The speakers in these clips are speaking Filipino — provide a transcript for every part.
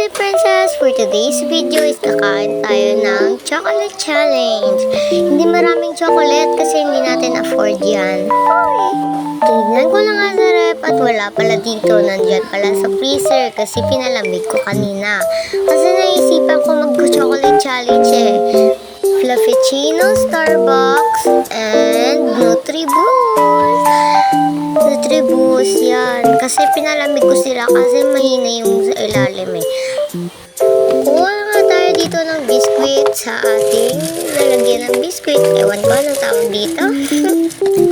Hi princess! For today's video is kakain tayo ng chocolate challenge. Hindi maraming chocolate kasi hindi natin afford yan. Tingnan ko lang nga sa rep at wala pala dito. Nandyan pala sa freezer kasi pinalamig ko kanina. Kasi naisipan ko mag-chocolate challenge eh. Fluffuccino, Starbucks, and Nutriboost. Nutriboost yan. Kasi pinalamig ko sila kasi mahina yung sa ilalim eh. Kuha nga tayo dito ng biscuit sa ating lalagyan ng biscuit. Ewan ko anong tawag dito.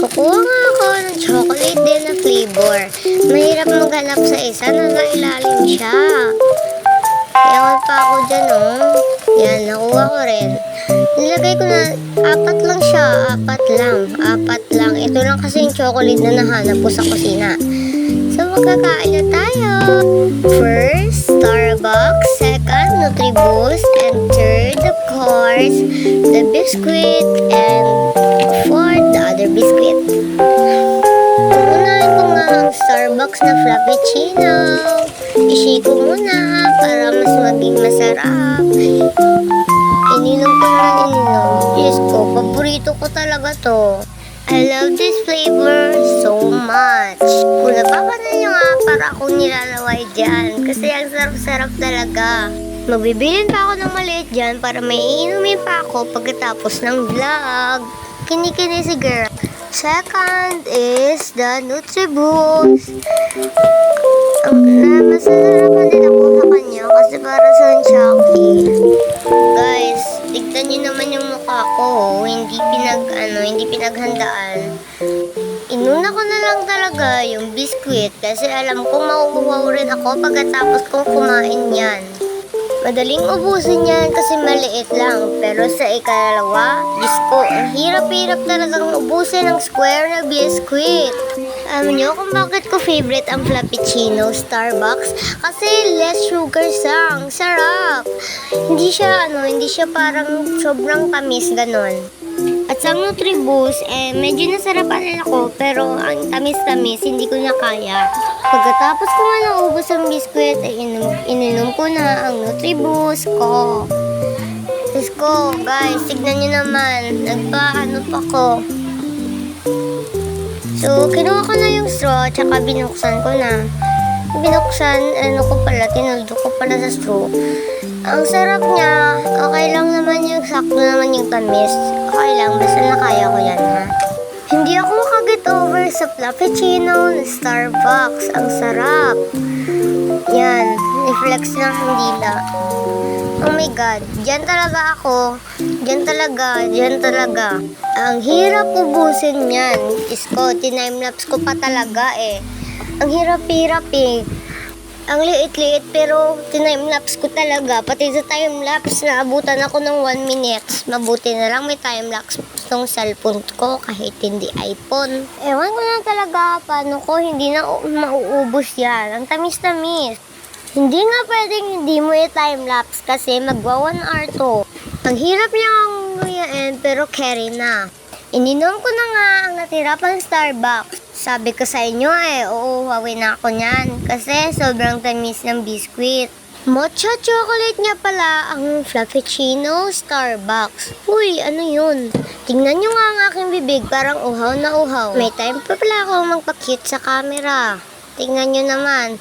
Kukuha nga ako ng chocolate din na flavor. Mahirap maghanap sa isa na mailalim siya. Ewan pa ako dyan oh. Yan, nakuha ko rin. Nilagay ko na, apat lang siya. Apat lang. Ito lang kasi yung chocolate na nahanap ko sa kusina. So, magkakain na tayo. First, Starbucks. Second, Nutriboost. And third, of course, the biscuit. And fourth, the other biscuit. Unahin ko nga ang Starbucks na Frappuccino. I-shake ko muna para mas maging masarap. Ininom ko naman ininom. Diyos ko, paborito ko talaga to. I love this flavor so much. Kung napapanan nyo nga, para akong nilalaway dyan. Kasi ang sarap-sarap talaga. Magbibilin pa ako ng maliit dyan para may iinumin pa ako pagkatapos ng vlog. Kinikini si girl. Second is the Nutriboost. Masasarapan din ako sa kanya kasi para sa Chucky. Guys, tignan nyo naman yung mukha ko. Hindi pinaghandaan. Inuna ko na lang talaga yung biscuit kasi alam ko mauuhaw rin ako pagkatapos kong kumain yan. Madaling ubusin yan kasi maliit lang. Pero sa ikalawa, Diyos ko, ang hirap-hirap talagang ubusin ng square na biscuit. Alam nyo kung bakit ko favorite ang Frappuccino Starbucks? Kasi less sugar sang. Sarap. Hindi siya parang sobrang tamis ganon. At sa Nutriboost, medyo nasarapan ako pero ang tamis-tamis hindi ko na kaya. Pagkatapos ko nga naubos ang biskuit, ininom ko na ang Nutriboost ko. Diyos ko, guys, tignan nyo naman. Nagpaano pa ko. So, kinuha ko na yung straw, tsaka binuksan ko na. Tinuldo ko pala sa straw. Ang sarap niya, okay lang naman yung sakto naman yung tamis. Okay lang, basta nakaya ko yan ha. Hindi ako makaget over sa Frappuccino na Starbucks. Ang sarap. Yan, reflex lang ang dila. Oh my God, dyan talaga ako. Dyan talaga. Ang hirap ubusin yan. Isko, timelapse ko pa talaga eh. Ang hirap-hirap eh. Ang liit-liit pero timelapse ko talaga. Pati sa timelapse naabutan ako ng 1 minute. Mabuti na lang may timelapse ng cellphone ko kahit hindi iPhone. Ewan ko na talaga paano ko hindi na mauubos yan. Ang tamis-tamis. Hindi nga pwedeng hindi mo i-timelapse kasi magwa 1 hour to. Ang hirap niyang nguyain pero carry na. Ininom ko na nga ang natira pang Starbucks. Sabi ko sa inyo uuhawin na ako niyan kasi sobrang tamis ng biscuit. Mocha chocolate niya pala ang Frappuccino Starbucks. Uy, ano yun? Tingnan nyo nga ang aking bibig, parang uhaw na uhaw. May time pa pala akong magpa-cute sa camera. Tingnan nyo naman.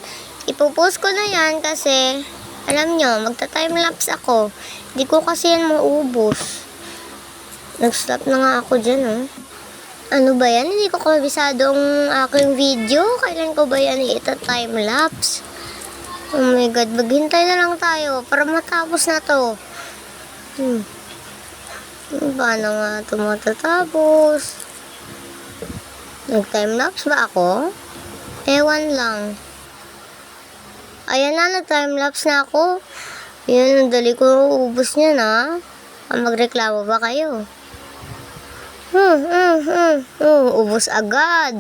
Ipopost ko na yan kasi, alam nyo, magta-timelapse ako. Hindi ko kasi yan maubos. Nag-stop na nga ako dyan, oh. Ano ba yan? Hindi ko kabisado ang aking video. Kailan ko ba yan ita-timelapse? Oh my God, maghintay na lang tayo para matapos na to. Paano nga ito matatapos? Nag-timelapse ba ako? Ewan lang. Ayan na, nag-timelapse na ako. Yan, ang dali ko ubos niya na. Magreklamo ba kayo? Ubos agad.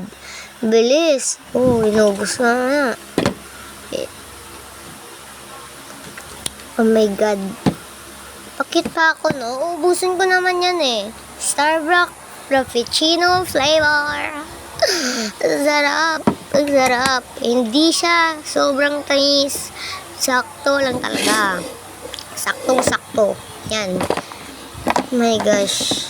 Bilis. Inubos na nga. Oh my God. Pakit pa ako, no? Ubusin ko naman yan eh. Starbucks Frappuccino flavor. Ang sarap. Hindi siya sobrang tamis. Sakto lang talaga. Saktong-sakto. Yan. My gosh.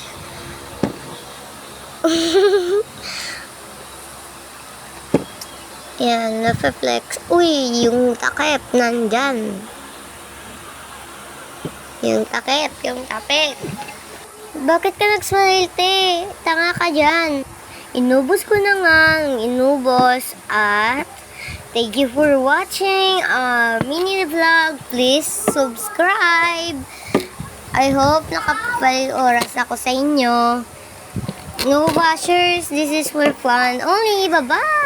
Yan, napeflex. Uy, yung takip nandyan. Yung takip. Bakit ka nag-smile, te? Tanga ka dyan. Inubos ko na nga ang inubos at thank you for watching our mini vlog. Please subscribe. I hope nakapal oras ako sa inyo. No bashers, this is for fun only. Bye-bye!